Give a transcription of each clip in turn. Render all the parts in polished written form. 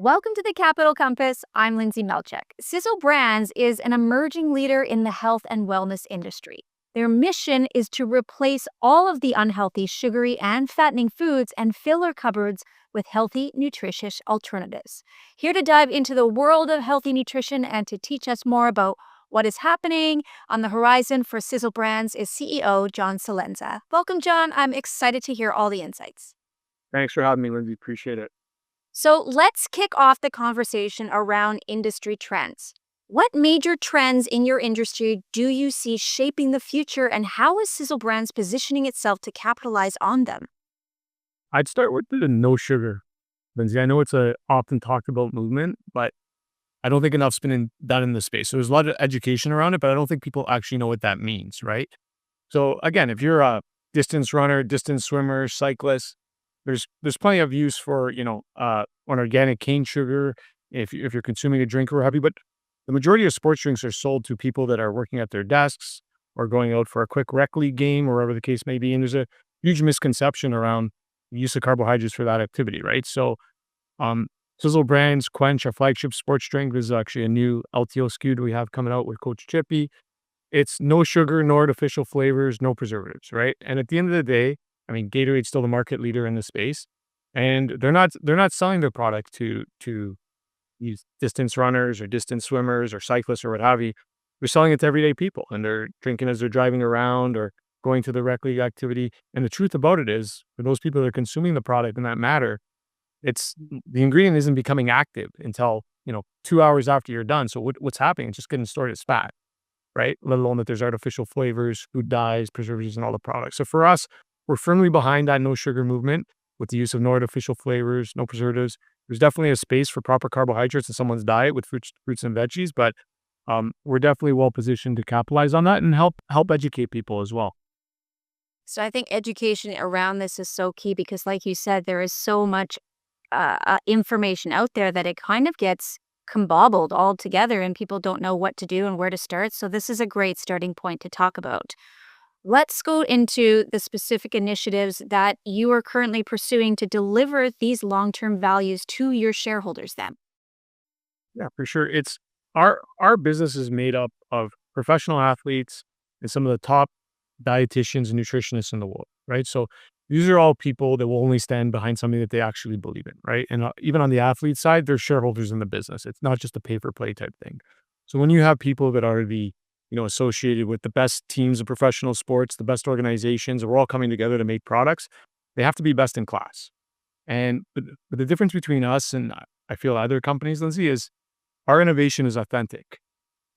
Welcome to the Capital Compass. I'm Lindsay Melchek. Cizzle Brands is an emerging leader in the health and wellness industry. Their mission is to replace all of the unhealthy, sugary, and fattening foods and fill our cupboards with healthy, nutritious alternatives. Here to dive into the world of healthy nutrition and to teach us more about what is happening on the horizon for Cizzle Brands is CEO John Celenza. Welcome, John. I'm excited to hear all the insights. Thanks for having me, Lindsay. Appreciate it. So let's kick off the conversation around industry trends. What major trends in your industry do you see shaping the future, and how is Cizzle Brands positioning itself to capitalize on them? I'd start with the no sugar, Lindsay. I know it's a often talked about movement, but I don't think enough's been done in the space. So there's a lot of education around it, but I don't think people actually know what that means, right? So again, if you're a distance runner, distance swimmer, cyclist, there's plenty of use for an organic cane sugar if you're consuming a drink or what have you. But the majority of sports drinks are sold to people that are working at their desks or going out for a quick rec league game or whatever the case may be. And there's a huge misconception around the use of carbohydrates for that activity, right? So, Cizzle Brands Quench, our flagship sports drink, is actually a new LTO SKU that we have coming out with Coach Chippy. It's no sugar, no artificial flavors, no preservatives, right? And at the end of the day, I mean, Gatorade's still the market leader in the space, and they're not selling their product to these distance runners or distance swimmers or cyclists or what have you. They're selling it to everyday people, and they're drinking as they're driving around or going to the rec league activity. And the truth about it is, for those people that are consuming the product in that matter, it's the ingredient isn't becoming active until 2 hours after you're done. So what's happening? It's just getting stored as fat, right? Let alone that there's artificial flavors, food dyes, preservatives, and all the products. So for us, we're firmly behind that no sugar movement with the use of no artificial flavors, no preservatives. There's definitely a space for proper carbohydrates in someone's diet with fruits and veggies, but we're definitely well positioned to capitalize on that and help educate people as well. So I think education around this is so key because, like you said, there is so much information out there that it kind of gets combobbled all together and people don't know what to do and where to start. So this is a great starting point to talk about. Let's go into the specific initiatives that you are currently pursuing to deliver these long-term values to your shareholders then. Yeah, for sure. It's our business is made up of professional athletes and some of the top dietitians and nutritionists in the world, right? So these are all people that will only stand behind something that they actually believe in, right? And even on the athlete side, they're shareholders in the business. It's not just a pay for play type thing. So when you have people that are the associated with the best teams of professional sports, the best organizations, and we're all coming together to make products, they have to be best in class. And but the difference between us and I feel other companies, Lindsay, is our innovation is authentic.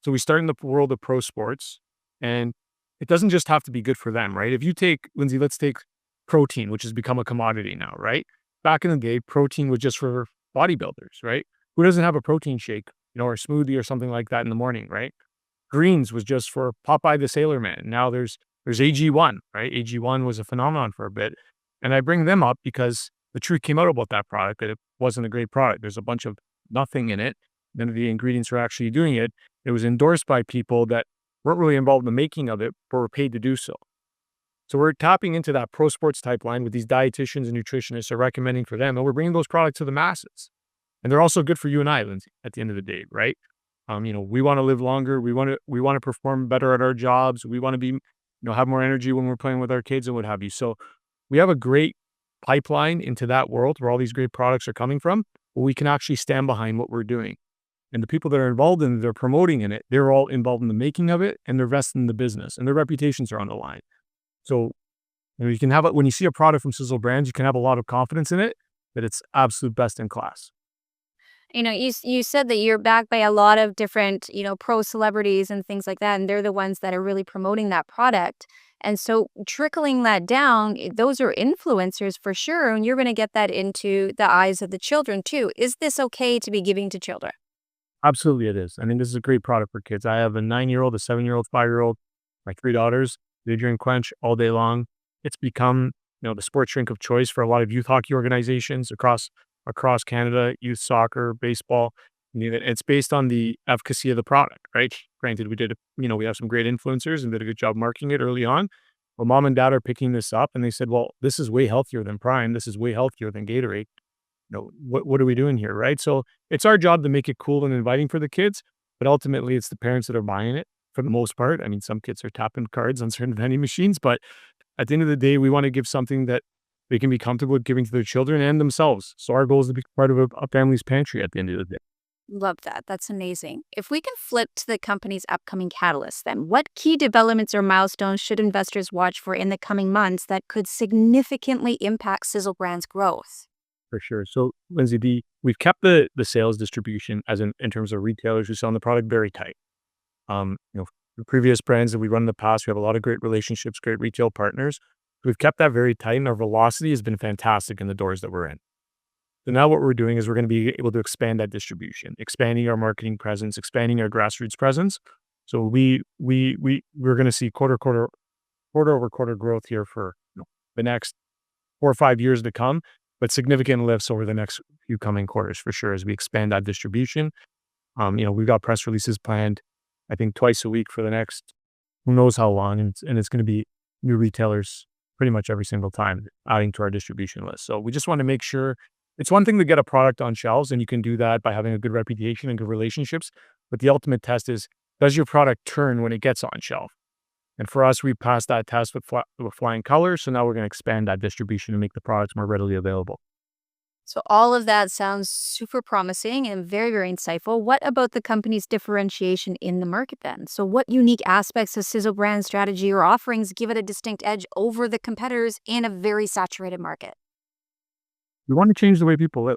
So we start in the world of pro sports, and it doesn't just have to be good for them, right? If you take, Lindsay, let's take protein, which has become a commodity now, right? Back in the day, protein was just for bodybuilders, right? Who doesn't have a protein shake, or a smoothie or something like that in the morning, right? Greens was just for Popeye the Sailor Man. Now there's AG1, right? AG1 was a phenomenon for a bit. And I bring them up because the truth came out about that product, that it wasn't a great product. There's a bunch of nothing in it. None of the ingredients are actually doing it. It was endorsed by people that weren't really involved in the making of it, but were paid to do so. So we're tapping into that pro sports type line with these dietitians and nutritionists are recommending for them, and we're bringing those products to the masses. And they're also good for you and I, Lindsay, at the end of the day, right? We want to live longer. We want to perform better at our jobs. We want to be, have more energy when we're playing with our kids and what have you. So we have a great pipeline into that world where all these great products are coming from, where we can actually stand behind what we're doing. And the people that are involved in it, they're promoting in it, they're all involved in the making of it, and they're vested in the business, and their reputations are on the line. So you can have it when you see a product from Cizzle Brands, you can have a lot of confidence in it that it's absolute best in class. You said that you're backed by a lot of different, pro celebrities and things like that, and they're the ones that are really promoting that product. And so trickling that down, those are influencers for sure, and you're going to get that into the eyes of the children too. Is this okay to be giving to children? Absolutely, it is. I mean, this is a great product for kids. I have a 9-year-old, a 7-year-old, 5-year-old, my 3 daughters. They drink Quench all day long. It's become, the sports drink of choice for a lot of youth hockey organizations across Canada, youth soccer, baseball. It's based on the efficacy of the product, right? Granted, we have some great influencers and did a good job marketing it early on. Well, mom and dad are picking this up and they said, well, this is way healthier than Prime. This is way healthier than Gatorade. what are we doing here, right? So it's our job to make it cool and inviting for the kids, but ultimately it's the parents that are buying it for the most part. I mean, some kids are tapping cards on certain vending machines, but at the end of the day, we want to give something that they can be comfortable with giving to their children and themselves. So our goal is to be part of a family's pantry at the end of the day. Love that. That's amazing. If we can flip to the company's upcoming catalysts, then what key developments or milestones should investors watch for in the coming months that could significantly impact Cizzle Brand's growth? For sure. So, Lindsay, we've kept the sales distribution as in terms of retailers who sell the product very tight. The previous brands that we run in the past, we have a lot of great relationships, great retail partners. We've kept that very tight, and our velocity has been fantastic in the doors that we're in. So now what we're doing is we're going to be able to expand that distribution, expanding our marketing presence, expanding our grassroots presence. So we're going to see quarter over quarter growth here for the next 4 or 5 years to come, but significant lifts over the next few coming quarters for sure as we expand that distribution. We've got press releases planned, I think twice a week for the next who knows how long, and it's going to be new retailers pretty much every single time adding to our distribution list. So we just want to make sure it's one thing to get a product on shelves, and you can do that by having a good reputation and good relationships. But the ultimate test is, does your product turn when it gets on shelf? And for us, we passed that test with flying colors. So now we're going to expand that distribution and make the products more readily available. So, all of that sounds super promising and very, very insightful. What about the company's differentiation in the market then? So, what unique aspects of Cizzle Brand's strategy or offerings give it a distinct edge over the competitors in a very saturated market? We want to change the way people live.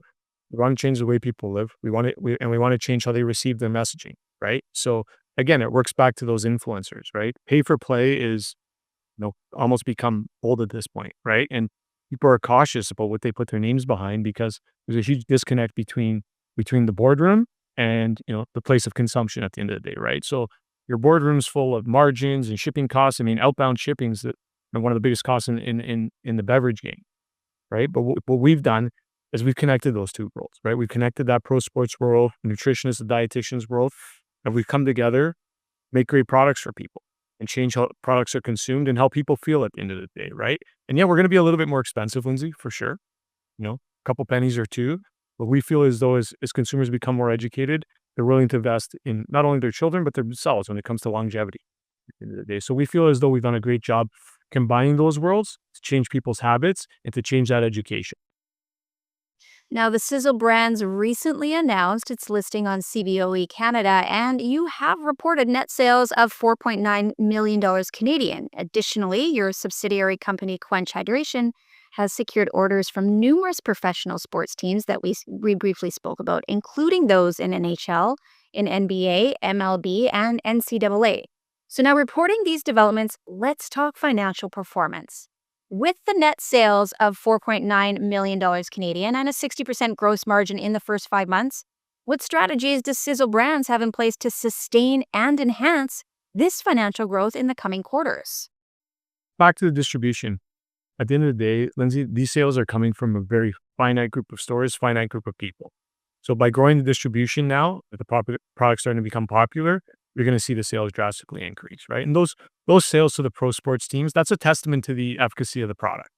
We want to change the way people live. We want to change how they receive their messaging, right? So again, it works back to those influencers, right? Pay for play is, almost become old at this point, right? And people are cautious about what they put their names behind because there's a huge disconnect between the boardroom and the place of consumption at the end of the day, right? So your boardroom's full of margins and shipping costs. I mean, outbound shipping's one of the biggest costs in the beverage game, right? But what we've done is we've connected those two worlds, right? We've connected that pro sports world, nutritionists, the dietitians world, and we've come together, make great products for people and change how products are consumed and how people feel at the end of the day, right? And yeah, we're going to be a little bit more expensive, Lindsay, for sure. A couple pennies or two, but we feel as though as consumers become more educated, they're willing to invest in not only their children, but themselves when it comes to longevity at the end of the day. So we feel as though we've done a great job combining those worlds to change people's habits and to change that education. Now, the Cizzle Brands recently announced its listing on CBOE Canada, and you have reported net sales of $4.9 million Canadian. Additionally, your subsidiary company, Quench Hydration, has secured orders from numerous professional sports teams that we briefly spoke about, including those in NHL, in NBA, MLB, and NCAA. So now reporting these developments, let's talk financial performance. With the net sales of $4.9 million Canadian and a 60% gross margin in the first 5 months, what strategies does Cizzle Brands have in place to sustain and enhance this financial growth in the coming quarters? Back to the distribution. At the end of the day, Lindsay, these sales are coming from a very finite group of stores, finite group of people. So by growing the distribution now, with the products starting to become popular, you're going to see the sales drastically increase, right? And those sales to the pro sports teams, that's a testament to the efficacy of the product,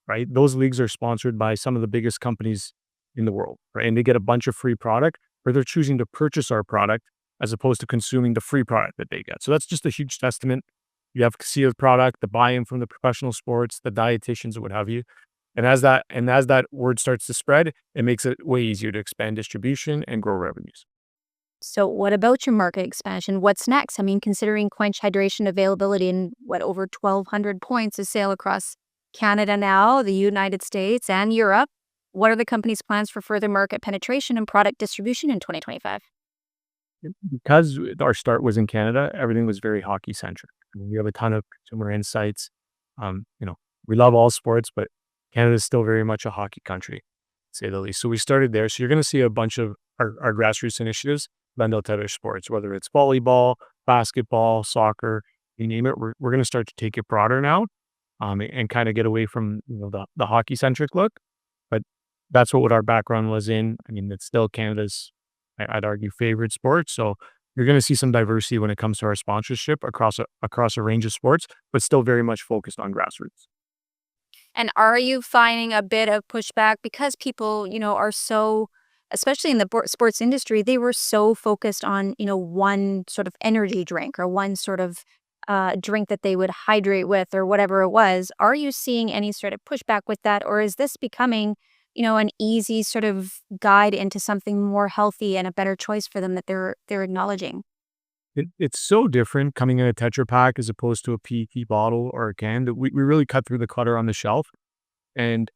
right? Those leagues are sponsored by some of the biggest companies in the world, right? And they get a bunch of free product, or they're choosing to purchase our product as opposed to consuming the free product that they get. So that's just a huge testament. The efficacy of the product, the buy-in from the professional sports, the dietitians, or what have you. And as that word starts to spread, it makes it way easier to expand distribution and grow revenues. So, what about your market expansion? What's next? I mean, considering Quench Hydration availability in over 1,200 points of sale across Canada now, the United States, and Europe, what are the company's plans for further market penetration and product distribution in 2025? Because our start was in Canada, everything was very hockey centric. We have a ton of consumer insights. Um, you know, we love all sports, but Canada is still very much a hockey country, to say the least. So we started there. So you're going to see a bunch of our grassroots initiatives blend out to other sports, whether it's volleyball, basketball, soccer, you name it. We're going to start to take it broader now, and kind of get away from the hockey centric look. But that's what our background was in. I mean, it's still Canada's, I'd argue, favorite sport. So you're going to see some diversity when it comes to our sponsorship across a range of sports, but still very much focused on grassroots. And are you finding a bit of pushback because people, are so, especially in the sports industry, they were so focused on, one sort of energy drink or one sort of drink that they would hydrate with or whatever it was. Are you seeing any sort of pushback with that? Or is this becoming, an easy sort of guide into something more healthy and a better choice for them that they're acknowledging? It's so different coming in a Tetra Pak as opposed to a PET bottle or a can that we really cut through the clutter on the shelf. And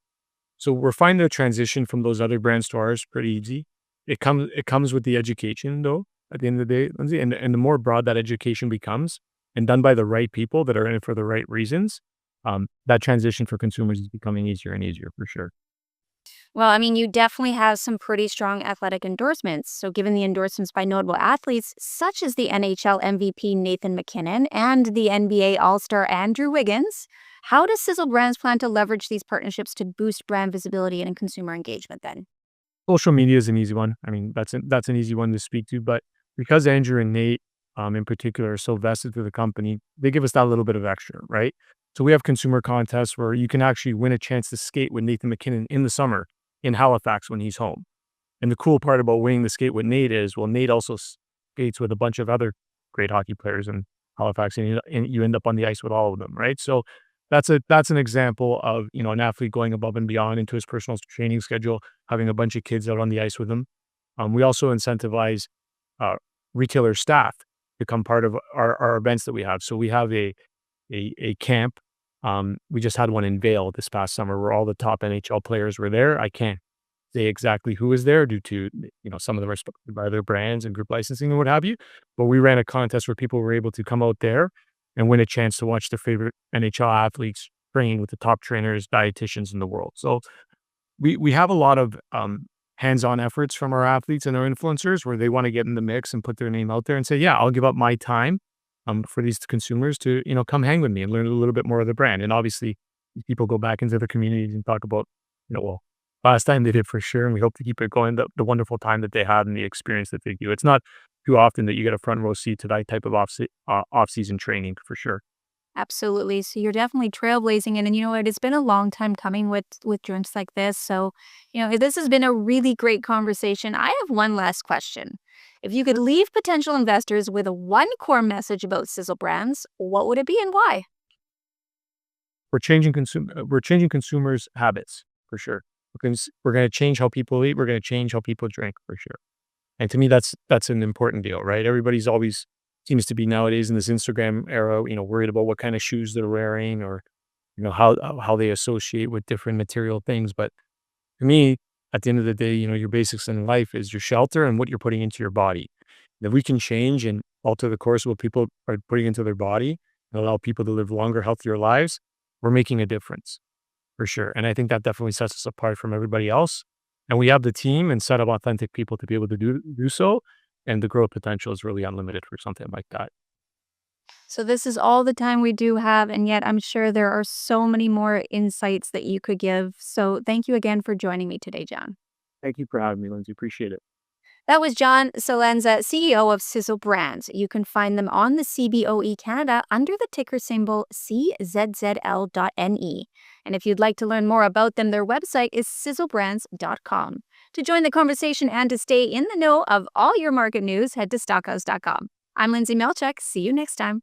so we're finding the transition from those other brands to ours pretty easy. It comes with the education though, at the end of the day, Lindsay, and the more broad that education becomes and done by the right people that are in it for the right reasons, that transition for consumers is becoming easier and easier for sure. Well, I mean, you definitely have some pretty strong athletic endorsements. So, given the endorsements by notable athletes such as the NHL MVP Nathan McKinnon and the NBA All Star Andrew Wiggins, how does Sizzle Brands plan to leverage these partnerships to boost brand visibility and consumer engagement then? Social media is an easy one. I mean, that's an easy one to speak to, but because Andrew and Nate, in particular, are so vested through the company, they give us that little bit of extra, right? So we have consumer contests where you can actually win a chance to skate with Nathan McKinnon in the summer in Halifax when he's home. And the cool part about winning the skate with Nate is, well, Nate also skates with a bunch of other great hockey players in Halifax, and you end up on the ice with all of them, right? So that's an example of an athlete going above and beyond into his personal training schedule, having a bunch of kids out on the ice with him. We also incentivize uh, retailer staff to become part of our events that we have. So we have a camp. We just had one in Vail this past summer where all the top NHL players were there. I can't say exactly who was there due to some of them are sponsored by their brands and group licensing and what have you. But we ran a contest where people were able to come out there and win a chance to watch their favorite NHL athletes train with the top trainers, dietitians in the world. So we have a lot of hands-on efforts from our athletes and our influencers where they want to get in the mix and put their name out there and say, yeah, I'll give up my time for these consumers to come hang with me and learn a little bit more of the brand. And obviously, these people go back into the communities and talk about well, last time they did for sure, and we hope to keep it going. The wonderful time that they had and the experience that they do. It's not too often that you get a front row seat to that type of off-season training for sure. Absolutely. So you're definitely trailblazing it. And you know what? It's been a long time coming with drinks like this. So, this has been a really great conversation. I have one last question. If you could leave potential investors with a one core message about Sizzle Brands, what would it be and why? We're changing consumers' habits for sure. We're going to change how people eat. We're going to change how people drink for sure. And to me, that's an important deal, right? Everybody's always seems to be nowadays in this Instagram era, worried about what kind of shoes they're wearing or how they associate with different material things. But to me, at the end of the day, your basics in life is your shelter and what you're putting into your body. And if we can change and alter the course of what people are putting into their body and allow people to live longer, healthier lives, we're making a difference for sure. And I think that definitely sets us apart from everybody else. And we have the team and set of authentic people to be able to do so. And the growth potential is really unlimited for something like that. So this is all the time we do have, and yet I'm sure there are so many more insights that you could give. So thank you again for joining me today, John. Thank you for having me, Lindsay. Appreciate it. That was John Celenza, CEO of Cizzle Brands. You can find them on the CBOE Canada under the ticker symbol CZZL.NE. And if you'd like to learn more about them, their website is sizzlebrands.com. To join the conversation and to stay in the know of all your market news, head to stockhouse.com. I'm Lindsay Melchek. See you next time.